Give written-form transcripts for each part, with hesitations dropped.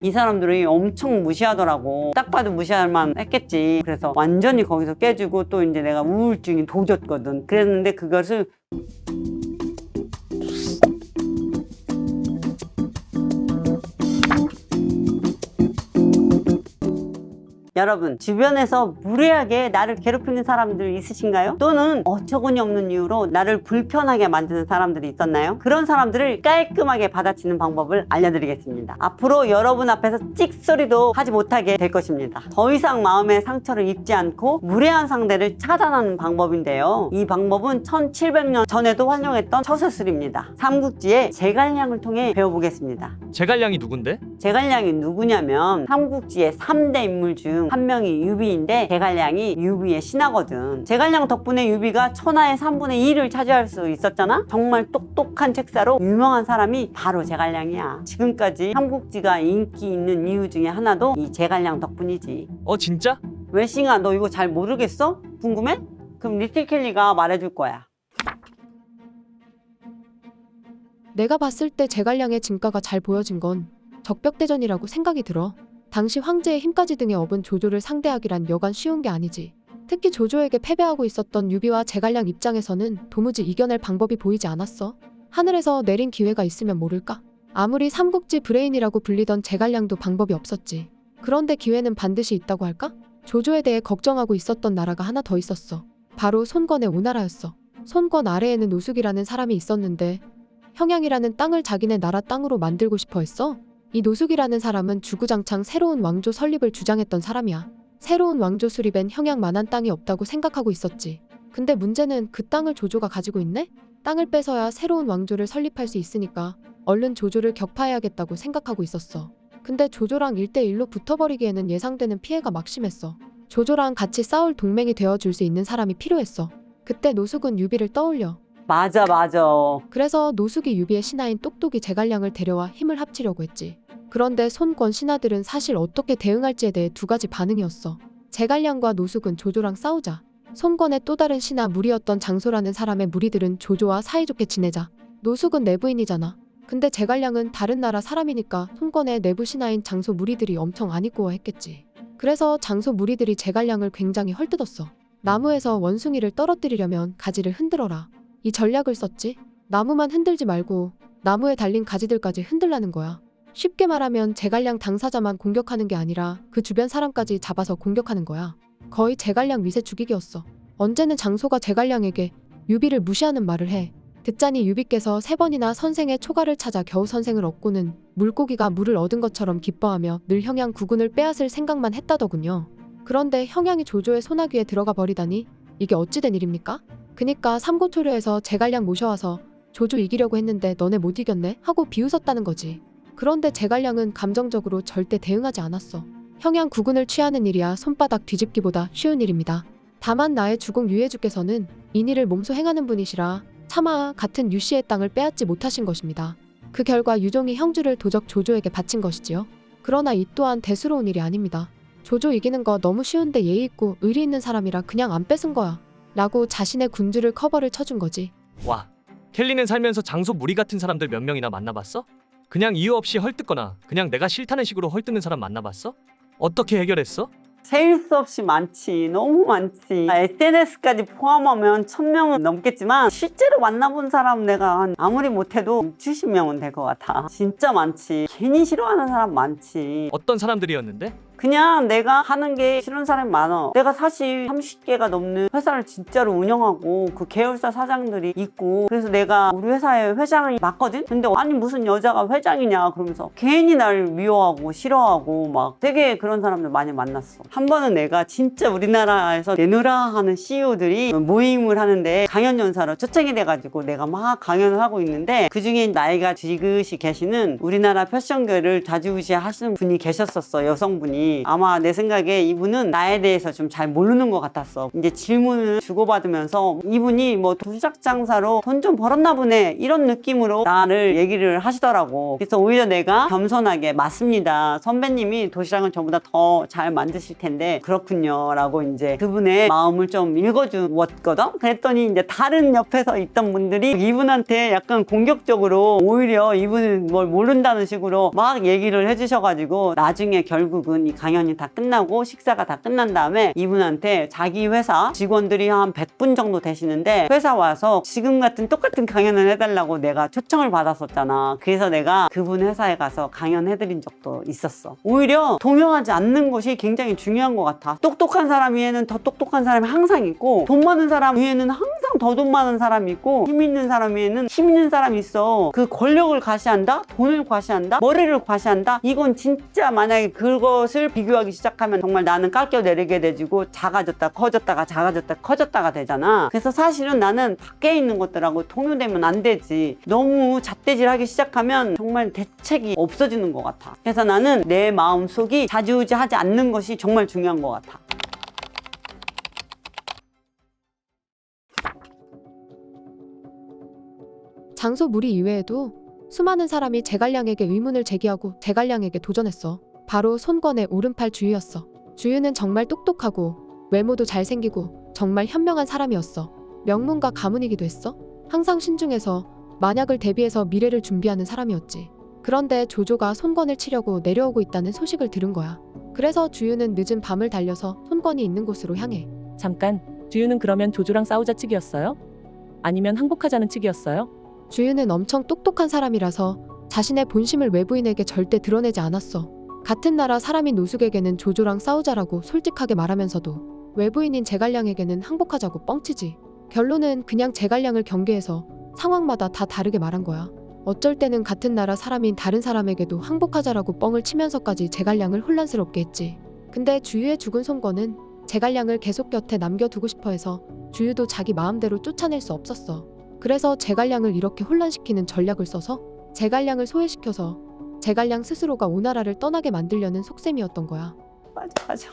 이 사람들이 엄청 무시하더라고. 딱 봐도 무시할만 했겠지. 그래서 완전히 거기서 깨지고 또 이제 내가 우울증이 도졌거든. 그랬는데 그것을 여러분 주변에서 무례하게 나를 괴롭히는 사람들 있으신가요? 또는 어처구니 없는 이유로 나를 불편하게 만드는 사람들이 있었나요? 그런 사람들을 깔끔하게 받아치는 방법을 알려드리겠습니다. 앞으로 여러분 앞에서 찍소리도 하지 못하게 될 것입니다. 더 이상 마음의 상처를 입지 않고 무례한 상대를 차단하는 방법인데요. 이 방법은 1700년 전에도 활용했던 처세술입니다. 삼국지의 제갈량을 통해 배워보겠습니다. 제갈량이 누군데? 제갈량이 누구냐면 삼국지의 3대 인물 중 한 명이 유비인데 제갈량이 유비의 신하거든. 제갈량 덕분에 유비가 천하의 3분의 1을 차지할 수 있었잖아. 정말 똑똑한 책사로 유명한 사람이 바로 제갈량이야. 지금까지 삼국지가 인기 있는 이유 중에 하나도 이 제갈량 덕분이지. 진짜? 왜 싱아 너 이거 잘 모르겠어? 궁금해? 그럼 리틀 켈리가 말해줄 거야. 내가 봤을 때 제갈량의 진가가 잘 보여진 건 적벽대전이라고 생각이 들어. 당시 황제의 힘까지 등에 업은 조조를 상대하기란 여간 쉬운 게 아니지. 특히 조조에게 패배하고 있었던 유비와 제갈량 입장에서는 도무지 이겨낼 방법이 보이지 않았어. 하늘에서 내린 기회가 있으면 모를까? 아무리 삼국지 브레인이라고 불리던 제갈량도 방법이 없었지. 그런데 기회는 반드시 있다고 할까? 조조에 대해 걱정하고 있었던 나라가 하나 더 있었어. 바로 손권의 오나라였어. 손권 아래에는 노숙이라는 사람이 있었는데 형양이라는 땅을 자기네 나라 땅으로 만들고 싶어 했어. 이 노숙이라는 사람은 주구장창 새로운 왕조 설립을 주장했던 사람이야. 새로운 왕조 수립엔 형양만한 땅이 없다고 생각하고 있었지. 근데 문제는 그 땅을 조조가 가지고 있네? 땅을 뺏어야 새로운 왕조를 설립할 수 있으니까 얼른 조조를 격파해야겠다고 생각하고 있었어. 근데 조조랑 1대1로 붙어버리기에는 예상되는 피해가 막심했어. 조조랑 같이 싸울 동맹이 되어줄 수 있는 사람이 필요했어. 그때 노숙은 유비를 떠올려. 맞아. 그래서 노숙이 유비의 신하인 똑똑이 제갈량을 데려와 힘을 합치려고 했지. 그런데 손권 신하들은 사실 어떻게 대응할지에 대해 두 가지 반응이었어. 제갈량과 노숙은 조조랑 싸우자. 손권의 또 다른 신하 무리였던 장소라는 사람의 무리들은 조조와 사이좋게 지내자. 노숙은 내부인이잖아. 근데 제갈량은 다른 나라 사람이니까 손권의 내부 신하인 장소 무리들이 엄청 안 이꾸어했겠지. 그래서 장소 무리들이 제갈량을 굉장히 헐뜯었어. 나무에서 원숭이를 떨어뜨리려면 가지를 흔들어라. 이 전략을 썼지. 나무만 흔들지 말고 나무에 달린 가지들까지 흔들라는 거야. 쉽게 말하면 제갈량 당사자만 공격하는 게 아니라 그 주변 사람까지 잡아서 공격하는 거야. 거의 제갈량 미세 죽이기였어. 언제는 장소가 제갈량에게 유비를 무시하는 말을 해. 듣자니 유비께서 3번이나 선생의 초가를 찾아 겨우 선생을 얻고는 물고기가 물을 얻은 것처럼 기뻐하며 늘 형양 구군을 빼앗을 생각만 했다더군요. 그런데 형양이 조조의 소나귀에 들어가 버리다니 이게 어찌된 일입니까? 그니까 삼고초려에서 제갈량 모셔와서 조조 이기려고 했는데 너네 못 이겼네? 하고 비웃었다는 거지. 그런데 제갈량은 감정적으로 절대 대응하지 않았어. 형양 구군을 취하는 일이야 손바닥 뒤집기보다 쉬운 일입니다. 다만 나의 주공 유해주께서는 이 일을 몸소 행하는 분이시라 차마 같은 유씨의 땅을 빼앗지 못하신 것입니다. 그 결과 유종이 형주를 도적 조조에게 바친 것이지요. 그러나 이 또한 대수로운 일이 아닙니다. 조조 이기는 거 너무 쉬운데 예의 있고 의리 있는 사람이라 그냥 안 뺏은 거야. 라고 자신의 군주를 커버를 쳐준 거지. 와, 켈리는 살면서 장소 무리 같은 사람들 몇 명이나 만나봤어? 그냥 이유 없이 헐뜯거나 그냥 내가 싫다는 식으로 헐뜯는 사람 만나봤어? 어떻게 해결했어? 세일 수 없이 많지. 너무 많지. SNS까지 포함하면 1000명은 넘겠지만 실제로 만나본 사람 내가 아무리 못해도 70명은 될 것 같아. 진짜 많지. 괜히 싫어하는 사람 많지. 어떤 사람들이었는데? 그냥 내가 하는 게 싫은 사람이 많아. 내가 사실 30개가 넘는 회사를 진짜로 운영하고 그 계열사 사장들이 있고 그래서 내가 우리 회사의 회장이 맞거든? 근데 아니 무슨 여자가 회장이냐 그러면서 괜히 날 미워하고 싫어하고 막 되게 그런 사람들 많이 만났어. 한 번은 내가 진짜 우리나라에서 내놓으라 하는 CEO들이 모임을 하는데 강연연사로 초청이 돼가지고 내가 막 강연을 하고 있는데 그중에 나이가 지긋이 계시는 우리나라 패션계를 좌지우지 하시는 분이 계셨었어. 여성분이. 했더니 아마 내 생각에 이분은 나에 대해서 좀 잘 모르는 것 같았어. 이제 질문을 주고받으면서 이분이 뭐 도시락 장사로 돈 좀 벌었나 보네 이런 느낌으로 나를 얘기를 하시더라고. 그래서 오히려 내가 겸손하게 맞습니다. 선배님이 도시락은 저보다 더 잘 만드실 텐데 그렇군요 라고 이제 그분의 마음을 좀 읽어주었거든. 그랬더니 이제 다른 옆에서 있던 분들이 이분한테 약간 공격적으로 오히려 이분은 뭘 모른다는 식으로 막 얘기를 해주셔가지고 나중에 결국은 이 강연이 다 끝나고 식사가 다 끝난 다음에 이분한테 자기 회사 직원들이 한 100분 정도 되시는데 회사 와서 지금 같은 똑같은 강연을 해달라고 내가 초청을 받았었잖아. 그래서 내가 그분 회사에 가서 강연해드린 적도 있었어. 오히려 동요하지 않는 것이 굉장히 중요한 것 같아. 똑똑한 사람 위에는 더 똑똑한 사람이 항상 있고 돈 많은 사람 위에는 항상 더 돈 많은 사람이 있고 힘 있는 사람 위에는 힘 있는 사람이 있어. 그 권력을 과시한다? 돈을 과시한다? 머리를 과시한다? 이건 진짜 만약에 그것을 비교하기 시작하면 정말 나는 깎여내리게 되지고 작아졌다 커졌다가 작아졌다 커졌다가 되잖아. 그래서 사실은 나는 밖에 있는 것들하고 통용되면 안 되지. 너무 잣대질하기 시작하면 정말 대책이 없어지는 것 같아. 그래서 나는 내 마음속이 좌지우지하지 않는 것이 정말 중요한 것 같아. 장소 무리 이외에도 수많은 사람이 제갈량에게 의문을 제기하고 제갈량에게 도전했어. 바로 손권의 오른팔 주유였어. 주유는 정말 똑똑하고 외모도 잘생기고 정말 현명한 사람이었어. 명문가 가문이기도 했어. 항상 신중해서 만약을 대비해서 미래를 준비하는 사람이었지. 그런데 조조가 손권을 치려고 내려오고 있다는 소식을 들은 거야. 그래서 주유는 늦은 밤을 달려서 손권이 있는 곳으로 향해. 잠깐, 주유는 그러면 조조랑 싸우자 측이었어요? 아니면 항복하자는 측이었어요? 주유는 엄청 똑똑한 사람이라서 자신의 본심을 외부인에게 절대 드러내지 않았어. 같은 나라 사람인 노숙에게는 조조랑 싸우자라고 솔직하게 말하면서도 외부인인 제갈량에게는 항복하자고 뻥치지. 결론은 그냥 제갈량을 경계해서 상황마다 다 다르게 말한 거야. 어쩔 때는 같은 나라 사람인 다른 사람에게도 항복하자라고 뻥을 치면서까지 제갈량을 혼란스럽게 했지. 근데 주유의 죽은 손권은 제갈량을 계속 곁에 남겨두고 싶어 해서 주유도 자기 마음대로 쫓아낼 수 없었어. 그래서 제갈량을 이렇게 혼란시키는 전략을 써서 제갈량을 소외시켜서 제갈량 스스로가 오나라를 떠나게 만들려는 속셈이었던 거야. 맞아.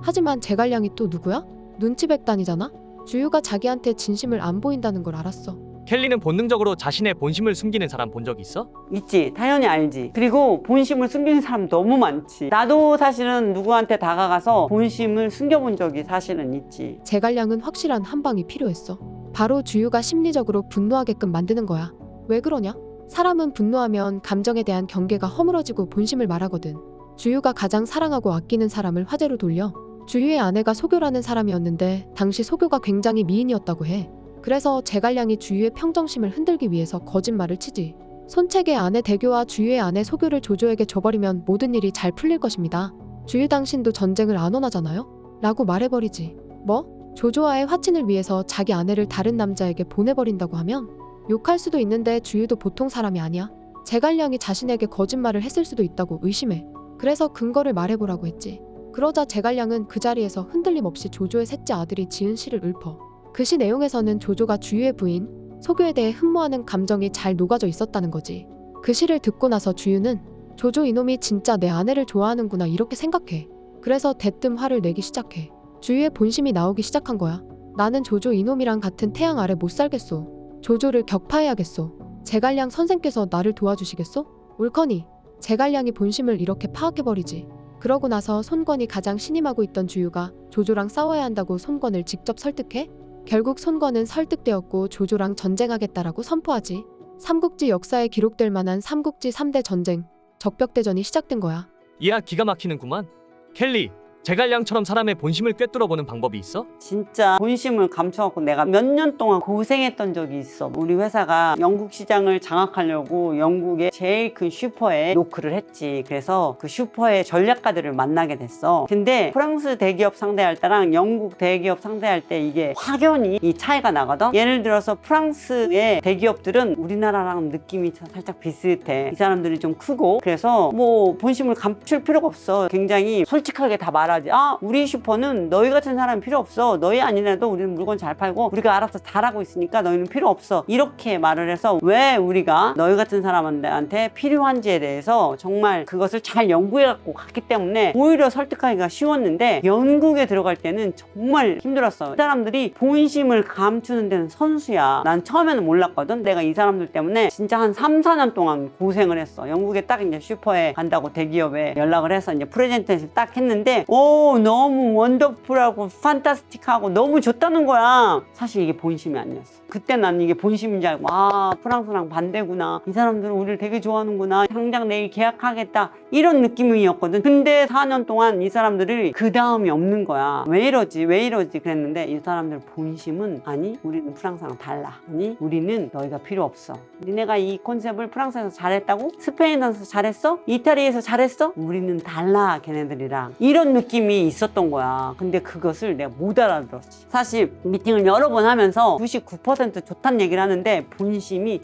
하지만 제갈량이 또 누구야? 눈치백단이잖아? 주유가 자기한테 진심을 안 보인다는 걸 알았어. 켈리는 본능적으로 자신의 본심을 숨기는 사람 본 적 있어? 있지. 당연히 알지. 그리고 본심을 숨기는 사람 너무 많지. 나도 사실은 누구한테 다가가서 본심을 숨겨본 적이 사실은 있지. 제갈량은 확실한 한 방이 필요했어. 바로 주유가 심리적으로 분노하게끔 만드는 거야. 왜 그러냐? 사람은 분노하면 감정에 대한 경계가 허물어지고 본심을 말하거든. 주유가 가장 사랑하고 아끼는 사람을 화제로 돌려. 주유의 아내가 소교라는 사람이었는데 당시 소교가 굉장히 미인이었다고 해. 그래서 제갈량이 주유의 평정심을 흔들기 위해서 거짓말을 치지. 손책의 아내 대교와 주유의 아내 소교를 조조에게 줘버리면 모든 일이 잘 풀릴 것입니다. 주유 당신도 전쟁을 안 원하잖아요? 라고 말해버리지. 뭐? 조조와의 화친을 위해서 자기 아내를 다른 남자에게 보내버린다고 하면 욕할 수도 있는데 주유도 보통 사람이 아니야. 제갈량이 자신에게 거짓말을 했을 수도 있다고 의심해. 그래서 근거를 말해보라고 했지. 그러자 제갈량은 그 자리에서 흔들림 없이 조조의 셋째 아들이 지은 시를 읊어. 그 시 내용에서는 조조가 주유의 부인, 소교에 대해 흠모하는 감정이 잘 녹아져 있었다는 거지. 그 시를 듣고 나서 주유는 조조 이놈이 진짜 내 아내를 좋아하는구나 이렇게 생각해. 그래서 대뜸 화를 내기 시작해. 주유의 본심이 나오기 시작한 거야. 나는 조조 이놈이랑 같은 태양 아래 못 살겠소. 조조를 격파해야겠소. 제갈량 선생께서 나를 도와주시겠소? 옳거니. 제갈량이 본심을 이렇게 파악해버리지. 그러고 나서 손권이 가장 신임하고 있던 주유가 조조랑 싸워야 한다고 손권을 직접 설득해? 결국 손권은 설득되었고 조조랑 전쟁하겠다라고 선포하지. 삼국지 역사에 기록될 만한 삼국지 3대 전쟁, 적벽대전이 시작된 거야. 이야 기가 막히는구만. 켈리, 제갈량처럼 사람의 본심을 꿰뚫어보는 방법이 있어? 진짜 본심을 감춰갖고 내가 몇 년 동안 고생했던 적이 있어. 우리 회사가 영국 시장을 장악하려고 영국의 제일 큰 슈퍼에 노크를 했지. 그래서 그 슈퍼의 전략가들을 만나게 됐어. 근데 프랑스 대기업 상대할 때랑 영국 대기업 상대할 때 이게 확연히 이 차이가 나거든. 예를 들어서 프랑스의 대기업들은 우리나라랑 느낌이 살짝 비슷해. 이 사람들이 좀 크고 그래서 뭐 본심을 감출 필요가 없어. 굉장히 솔직하게 다 말하고 말하지. 아, 우리 슈퍼는 너희 같은 사람이 필요 없어. 너희 아니라도 우리는 물건 잘 팔고 우리가 알아서 잘하고 있으니까 너희는 필요 없어. 이렇게 말을 해서 왜 우리가 너희 같은 사람한테 필요한지에 대해서 정말 그것을 잘 연구해 갖고 갔기 때문에 오히려 설득하기가 쉬웠는데, 영국에 들어갈 때는 정말 힘들었어. 이 사람들이 본심을 감추는 데는 선수야. 난 처음에는 몰랐거든. 내가 이 사람들 때문에 진짜 한 3, 4년 동안 고생을 했어. 영국에 딱 이제 슈퍼에 간다고 대기업에 연락을 해서 이제 프레젠테이션 딱 했는데, 오, 너무 원더풀하고 판타스틱하고 너무 좋다는 거야. 사실 이게 본심이 아니었어. 그때 난 이게 본심인 줄 알고, 아, 프랑스랑 반대구나. 이 사람들은 우리를 되게 좋아하는구나. 당장 내일 계약하겠다. 이런 느낌이었거든. 근데 4년 동안 이 사람들이 그 다음이 없는 거야. 왜 이러지? 그랬는데 이 사람들 본심은, 아니, 우리는 프랑스랑 달라. 아니, 우리는 너희가 필요 없어. 니네가 이 컨셉을 프랑스에서 잘했다고? 스페인에서 잘했어? 이태리에서 잘했어? 우리는 달라, 걔네들이랑. 이런 느낌이 있었던 거야. 근데 그것을 내가 못 알아들었지. 사실 미팅을 여러 번 하면서 99% 좋다는 얘기를 하는데 본심이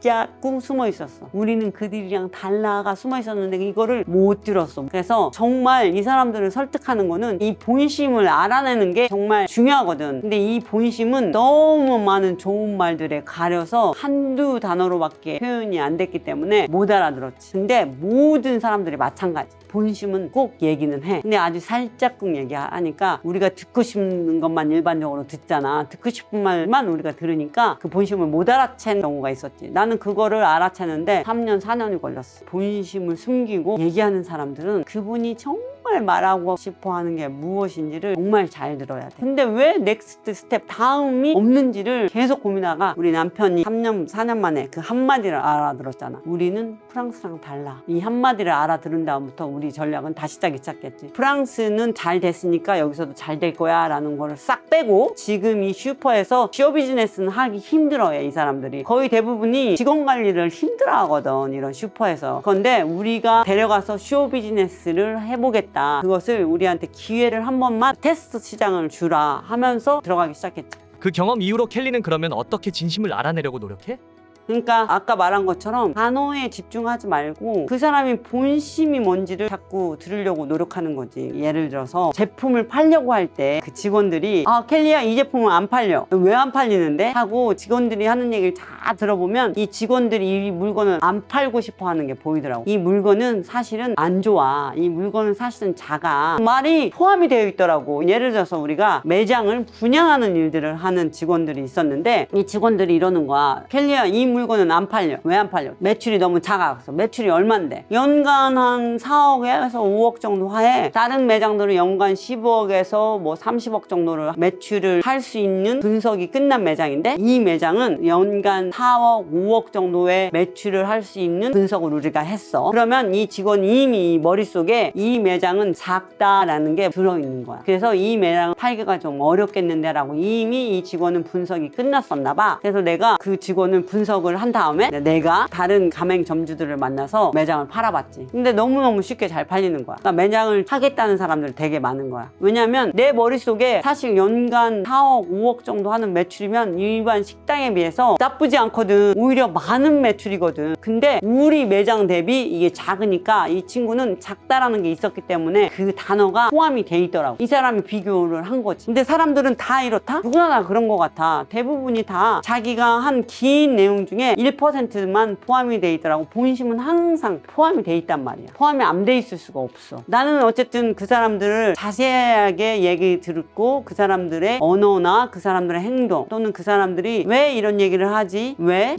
살짝 숨어 있었어. 우리는 그들이랑 달라가 숨어 있었는데 이거를 못 들었어. 그래서 정말 이 사람들을 설득하는 거는 이 본심을 알아내는 게 정말 중요하거든. 근데 이 본심은 너무 많은 좋은 말들에 가려서 한두 단어로밖에 표현이 안 됐기 때문에 못 알아들었지. 근데 모든 사람들이 마찬가지. 본심은 꼭 얘기는 해. 근데 아주 살짝쿵 얘기하니까 우리가 듣고 싶은 것만 일반적으로 듣잖아. 듣고 싶은 말만 우리가 들으니까 그 본심을 못 알아챈 경우가 있었지. 나는 그거를 알아채는데 3년, 4년이 걸렸어. 본심을 숨기고 얘기하는 사람들은 그분이 정말 말하고 싶어 하는 게 무엇인지를 정말 잘 들어야 돼. 근데 왜 넥스트 스텝 다음이 없는지를 계속 고민하다가 우리 남편이 3년, 4년 만에 그 한마디를 알아들었잖아. 우리는 프랑스랑 달라. 이 한마디를 알아들은 다음부터 우리 전략은 다시 짜기 시작했지. 프랑스는 잘 됐으니까 여기서도 잘 될 거야 라는 거를 싹 빼고, 지금 이 슈퍼에서 쇼 비즈니스는 하기 힘들어해. 이 사람들이 거의 대부분이 직원 관리를 힘들어 하거든, 이런 슈퍼에서. 그런데 우리가 데려가서 쇼 비즈니스를 해보겠다, 그것을 우리한테 기회를 한 번만 테스트 시장을 주라 하면서 들어가기 시작했지. 그 경험 이후로 켈리는 그러면 어떻게 진심을 알아내려고 노력해? 그러니까 아까 말한 것처럼 단어에 집중하지 말고 그 사람이 본심이 뭔지를 자꾸 들으려고 노력하는 거지. 예를 들어서 제품을 팔려고 할 때 그 직원들이, 아, 켈리야, 이 제품은 안 팔려. 왜 안 팔리는데? 하고 직원들이 하는 얘기를 다 들어보면 이 직원들이 이 물건을 안 팔고 싶어 하는 게 보이더라고. 이 물건은 사실은 안 좋아. 이 물건은 사실은 작아. 말이 포함이 되어 있더라고. 예를 들어서 우리가 매장을 분양하는 일들을 하는 직원들이 있었는데, 이 직원들이 이러는 거야. 켈리야, 이 물건은 안 팔려. 왜 안 팔려? 매출이 너무 작아서. 매출이 얼만데? 연간 한 4억에서 5억 정도 해. 다른 매장들은 연간 10억에서 뭐 30억 정도를 매출을 할 수 있는 분석이 끝난 매장인데, 이 매장은 연간 4억, 5억 정도의 매출을 할 수 있는 분석을 우리가 했어. 그러면 이 직원이 이미 머릿속에 이 매장은 작다라는 게 들어있는 거야. 그래서 이 매장을 팔기가 좀 어렵겠는데 라고 이미 이 직원은 분석이 끝났었나 봐. 그래서 내가 그 직원을 분석을 한 다음에 내가 다른 가맹점주들을 만나서 매장을 팔아봤지. 근데 너무너무 쉽게 잘 팔리는 거야. 그러니까 매장을 하겠다는 사람들 되게 많은 거야. 왜냐면 내 머릿속에 사실 연간 4억, 5억 정도 하는 매출이면 일반 식당에 비해서 나쁘지 않거든. 오히려 많은 매출이거든. 근데 우리 매장 대비 이게 작으니까 이 친구는 작다라는 게 있었기 때문에 그 단어가 포함이 돼 있더라고. 이 사람이 비교를 한 거지. 근데 사람들은 다 이렇다? 누구나 다 그런 것 같아. 대부분이 다 자기가 한 긴 내용 중에 1%만 포함이 돼 있더라고. 본심은 항상 포함이 돼 있단 말이야. 포함이 안 돼 있을 수가 없어. 나는 어쨌든 그 사람들을 자세하게 얘기 듣고 그 사람들의 언어나 그 사람들의 행동, 또는 그 사람들이 왜 이런 얘기를 하지? 왜?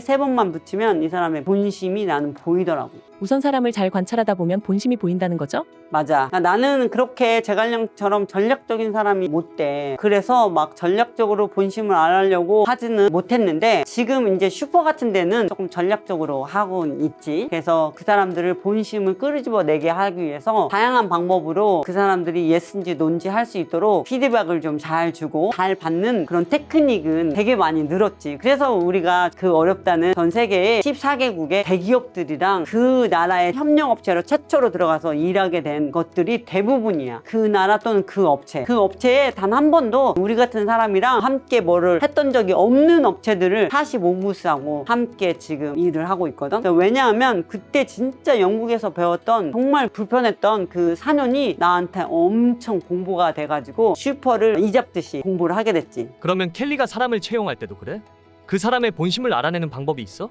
세 번만 붙이면 이 사람의 본심이 나는 보이더라고. 우선 사람을 잘 관찰하다 보면 본심이 보인다는 거죠? 맞아. 나는 그렇게 제갈량처럼 전략적인 사람이 못 돼. 그래서 막 전략적으로 본심을 알아려고 하지는 못했는데, 지금 이제 슈퍼 같은 데는 조금 전략적으로 하고 있지. 그래서 그 사람들을 본심을 끄집어내게 하기 위해서 다양한 방법으로 그 사람들이 예스인지 논지 할 수 있도록 피드백을 좀 잘 주고 잘 받는 그런 테크닉은 되게 많이 늘었지. 그래서 우리가 그 어렵다는 전 세계의 14개국의 대기업들이랑 그 그 나라의 협력업체로 최초로 들어가서 일하게 된 것들이 대부분이야. 그 나라 또는 그 업체에 단 한 번도 우리 같은 사람이랑 함께 뭐를 했던 적이 없는 업체들을 45부스하고 함께 지금 일을 하고 있거든. 왜냐하면 그때 진짜 영국에서 배웠던 정말 불편했던 그 4년이 나한테 엄청 공부가 돼가지고 슈퍼를 이잡듯이 공부를 하게 됐지. 그러면 켈리가 사람을 채용할 때도 그래? 그 사람의 본심을 알아내는 방법이 있어?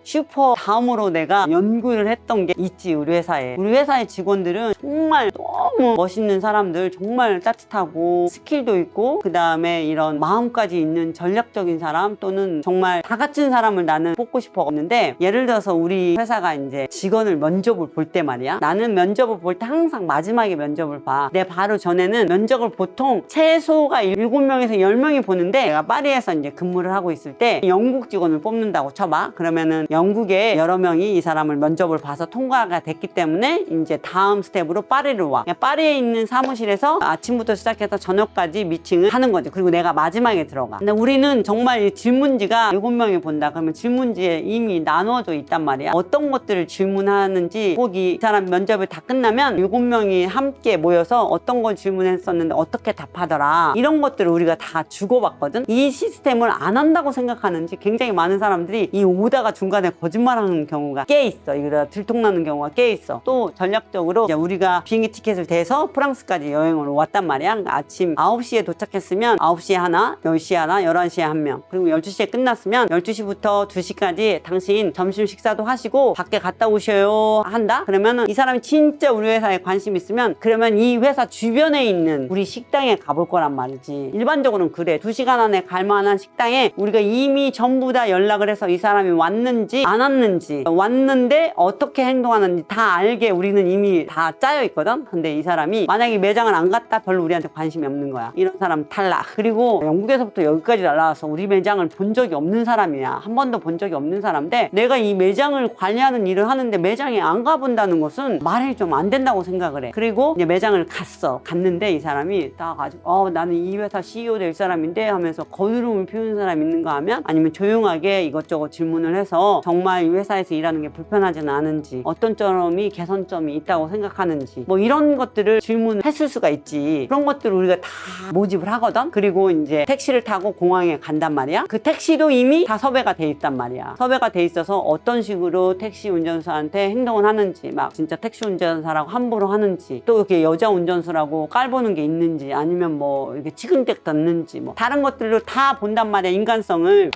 슈퍼 다음으로 내가 연구를 했던 게 있지. 우리 회사의 직원들은 정말 너무 멋있는 사람들, 정말 따뜻하고 스킬도 있고 그 다음에 이런 마음까지 있는 전략적인 사람 또는 정말 다 갖춘 사람을 나는 뽑고 싶었는데, 예를 들어서 우리 회사가 이제 직원을 면접을 볼 때 말이야, 나는 면접을 볼 때 항상 마지막에 면접을 봐. 내 바로 전에는 면접을 보통 최소가 7명에서 10명이 보는데, 내가 파리에서 이제 근무를 하고 있을 때 영국 직원을 뽑는다고 쳐봐. 그러면은 영국에 여러 명이 이 사람을 면접을 봐서 통과가 됐기 때문에 이제 다음 스텝으로 파리를 와. 파리에 있는 사무실에서 아침부터 시작해서 저녁까지 미팅을 하는 거지. 그리고 내가 마지막에 들어가. 근데 우리는 정말 이 질문지가 7명이 본다 그러면 질문지에 이미 나누어져 있단 말이야. 어떤 것들을 질문하는지 꼭 이 사람 면접이 다 끝나면 7명이 함께 모여서 어떤 걸 질문했었는데 어떻게 답하더라, 이런 것들을 우리가 다 주고받거든. 이 시스템을 안 한다고 생각하는지 굉장히 많은 사람들이 이 오다가 중간에 거짓말하는 경우가 꽤 있어. 이러다 들통나는 경우가 꽤 있어. 또 전략적으로 이제 우리가 비행기 티켓을 대서 프랑스까지 여행을 왔단 말이야. 그러니까 아침 9시에 도착했으면 9시에 하나, 10시에 하나, 11시에 한 명, 그리고 12시에 끝났으면 12시부터 2시까지 당신 점심 식사도 하시고 밖에 갔다 오셔요 한다? 그러면은 이 사람이 진짜 우리 회사에 관심 있으면 그러면 이 회사 주변에 있는 우리 식당에 가볼 거란 말이지. 일반적으로는 그래. 2시간 안에 갈 만한 식당에 우리가 이미 전부 다 연락을 해서 이 사람이 왔는지 안 왔는지, 왔는데 어떻게 행동하는지 다 알게 우리는 이미 다 짜여 있거든. 근데 이 사람이 만약에 매장을 안 갔다, 별로 우리한테 관심이 없는 거야. 이런 사람 탈락. 그리고 영국에서부터 여기까지 날라와서 우리 매장을 본 적이 없는 사람이야. 한 번도 본 적이 없는 사람인데, 내가 이 매장을 관리하는 일을 하는데 매장에 안 가본다는 것은 말이 좀 안 된다고 생각을 해. 그리고 이제 매장을 갔는데 이 사람이 딱 가지고 나는 이 회사 CEO 될 사람인데 하면서 거드름을 피우는 사람 있는가 하면, 아니면 조용하게 이것저것 질문을 해서 정말 이 회사에서 일하는 게 불편하지는 않은지, 어떤 점이 개선점이 있다고 생각하는지, 뭐 이런 것들을 질문했을 수가 있지. 그런 것들을 우리가 다 모집을 하거든. 그리고 이제 택시를 타고 공항에 간단 말이야. 그 택시도 이미 다 섭외가 돼 있단 말이야. 섭외가 돼 있어서 어떤 식으로 택시 운전수한테 행동을 하는지, 막 진짜 택시 운전사라고 함부로 하는지, 또 이렇게 여자 운전수라고 깔보는 게 있는지, 아니면 뭐 이렇게 치근댁 떴는지, 뭐 다른 것들로 다 본단 말이야, 인간성을.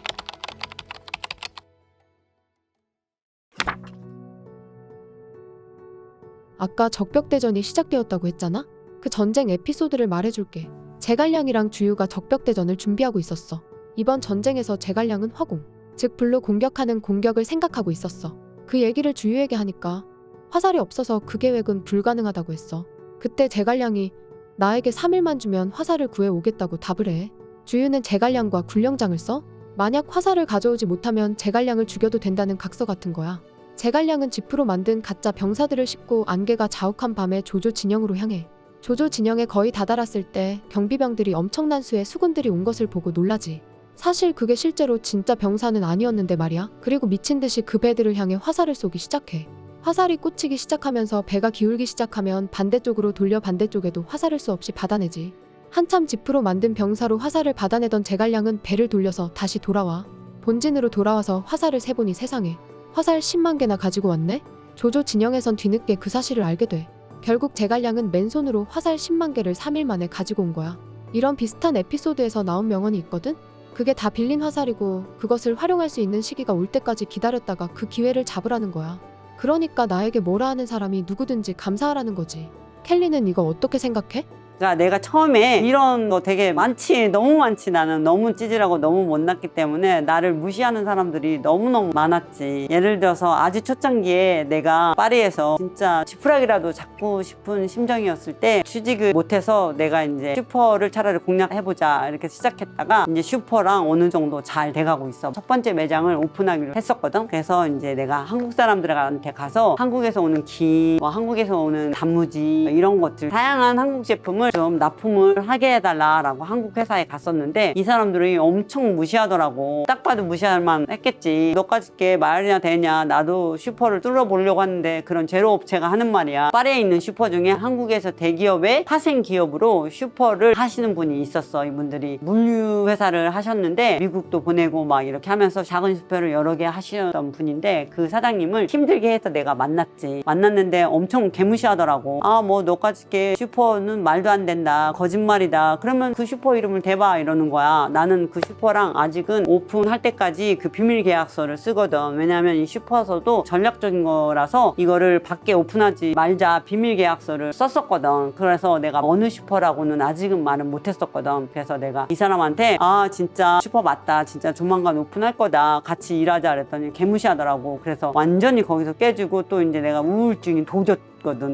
아까 적벽대전이 시작되었다고 했잖아? 그 전쟁 에피소드를 말해줄게. 제갈량이랑 주유가 적벽대전을 준비하고 있었어. 이번 전쟁에서 제갈량은 화공, 즉 불로 공격하는 공격을 생각하고 있었어. 그 얘기를 주유에게 하니까 화살이 없어서 그 계획은 불가능하다고 했어. 그때 제갈량이 나에게 3일만 주면 화살을 구해오겠다고 답을 해. 주유는 제갈량과 군령장을 써? 만약 화살을 가져오지 못하면 제갈량을 죽여도 된다는 각서 같은 거야. 제갈량은 지프로 만든 가짜 병사들을 싣고 안개가 자욱한 밤에 조조 진영으로 향해. 조조 진영에 거의 다다랐을 때 경비병들이 엄청난 수의 수군들이 온 것을 보고 놀라지. 사실 그게 실제로 진짜 병사는 아니었는데 말이야. 그리고 미친 듯이 그 배들을 향해 화살을 쏘기 시작해. 화살이 꽂히기 시작하면서 배가 기울기 시작하면 반대쪽으로 돌려 반대쪽에도 화살을 수 없이 받아내지. 한참 지프로 만든 병사로 화살을 받아내던 제갈량은 배를 돌려서 다시 돌아와. 본진으로 돌아와서 화살을 세보니 세상에, 화살 10만 개나 가지고 왔네? 조조 진영에선 뒤늦게 그 사실을 알게 돼. 결국 제갈량은 맨손으로 화살 10만 개를 3일 만에 가지고 온 거야. 이런 비슷한 에피소드에서 나온 명언이 있거든? 그게 다 빌린 화살이고 그것을 활용할 수 있는 시기가 올 때까지 기다렸다가 그 기회를 잡으라는 거야. 그러니까 나에게 뭐라 하는 사람이 누구든지 감사하라는 거지. 켈리는 이거 어떻게 생각해? 그러니까 내가 처음에 이런 거 되게 많지, 너무 많지. 나는 너무 찌질하고 너무 못났기 때문에 나를 무시하는 사람들이 너무너무 많았지. 예를 들어서 아주 초창기에 내가 파리에서 진짜 지푸라기라도 잡고 싶은 심정이었을 때 취직을 못해서 내가 이제 슈퍼를 차라리 공략해보자 이렇게 시작했다가 이제 슈퍼랑 어느 정도 잘 돼가고 있어. 첫 번째 매장을 오픈하기로 했었거든. 그래서 이제 내가 한국 사람들한테 가서 한국에서 오는 기, 뭐 한국에서 오는 단무지 이런 것들, 다양한 한국 제품을 사장님을 좀 납품을 하게 해달라라고 한국 회사에 갔었는데 이 사람들이 엄청 무시하더라고. 딱 봐도 무시할만 했겠지. 너까짓 게 말이나 되냐. 나도 슈퍼를 뚫어보려고 하는데 그런 제로업체가 하는 말이야. 파리에 있는 슈퍼 중에 한국에서 대기업의 파생 기업으로 슈퍼를 하시는 분이 있었어. 이분들이 물류 회사를 하셨는데 미국도 보내고 막 이렇게 하면서 작은 슈퍼를 여러 개 하시던 분인데 그 사장님을 힘들게 해서 내가 만났지. 만났는데 엄청 개무시하더라고. 아, 뭐 너까짓 게 슈퍼는 말도 안 된다. 거짓말이다. 그러면 그 슈퍼 이름을 대봐 이러는 거야. 나는 그 슈퍼랑 아직은 오픈할 때까지 그 비밀 계약서를 쓰거든. 왜냐하면 이 슈퍼에서도 전략적인 거라서 이거를 밖에 오픈하지 말자 비밀 계약서를 썼었거든. 그래서 내가 어느 슈퍼라고는 아직은 말은 못했었거든. 그래서 내가 이 사람한테 아 진짜 슈퍼 맞다. 진짜 조만간 오픈할 거다. 같이 일하자 그랬더니 개무시하더라고. 그래서 완전히 거기서 깨지고 또 이제 내가 우울증이 도졌거든.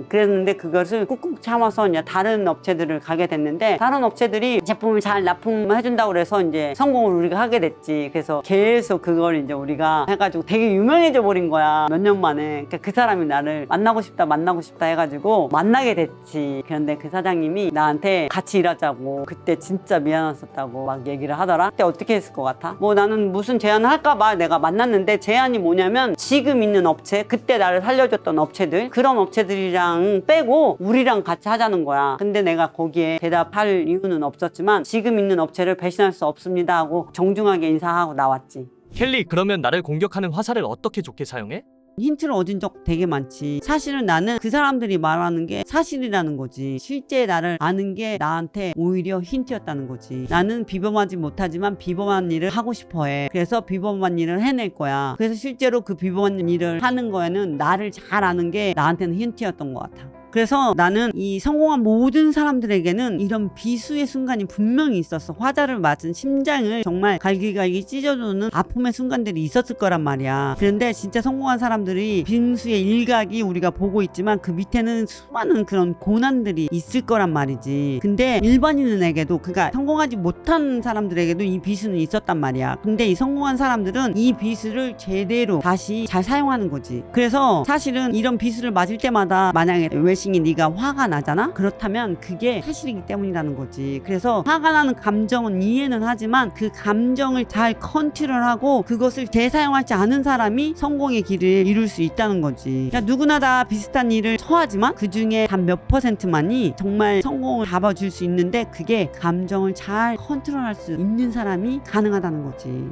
그랬는데 그것을 꾹꾹 참아서 이제 다른 업체들을 가게 됐는데 다른 업체들이 제품을 잘 납품해준다고 그래서 이제 성공을 우리가 하게 됐지. 그래서 계속 그걸 이제 우리가 해가지고 되게 유명해져 버린 거야. 몇 년 만에. 그러니까 그 사람이 나를 만나고 싶다 해가지고 만나게 됐지. 그런데 그 사장님이 나한테 같이 일하자고 그때 진짜 미안했었다고 막 얘기를 하더라. 그때 어떻게 했을 것 같아? 뭐 나는 무슨 제안을 할까봐 내가 만났는데 제안이 뭐냐면 지금 있는 업체 그때 나를 살려줬던 업체들 그런 업체들이랑 빼고 우리랑 같이 하자는 거야. 근데 내가 거기에 대답할 이유는 없었지만 지금 있는 업체를 배신할 수 없습니다 하고 정중하게 인사하고 나왔지. 켈리, 그러면 나를 공격하는 화살을 어떻게 좋게 사용해? 힌트를 얻은 적 되게 많지. 사실은 나는 그 사람들이 말하는 게 사실이라는 거지. 실제 나를 아는 게 나한테 오히려 힌트였다는 거지. 나는 비범하지 못하지만 비범한 일을 하고 싶어 해. 그래서 비범한 일을 해낼 거야. 그래서 실제로 그 비범한 일을 하는 거에는 나를 잘 아는 게 나한테는 힌트였던 것 같아. 그래서 나는 이 성공한 모든 사람들에게는 이런 비수의 순간이 분명히 있었어. 화자를 맞은 심장을 정말 갈기갈기 찢어주는 아픔의 순간들이 있었을 거란 말이야. 그런데 진짜 성공한 사람들이 빙수의 일각이 우리가 보고 있지만 그 밑에는 수많은 그런 고난들이 있을 거란 말이지. 근데 일반인에게도 그러니까 성공하지 못한 사람들에게도 이 비수는 있었단 말이야. 근데 이 성공한 사람들은 이 비수를 제대로 다시 잘 사용하는 거지. 그래서 사실은 이런 비수를 맞을 때마다 만약에 외싱이 네가 화가 나잖아? 그렇다면 그게 사실이기 때문이라는 거지. 그래서 화가 나는 감정은 이해는 하지만 그 감정을 잘 컨트롤하고 그것을 재사용하지 않은 사람이 성공의 길을 이룰 수 있다는 거지. 그러니까 누구나 다 비슷한 일을 처하지만 그 중에 단 몇 %만이 정말 성공을 잡아줄 수 있는데 그게 감정을 잘 컨트롤할 수 있는 사람이 가능하다는 거지.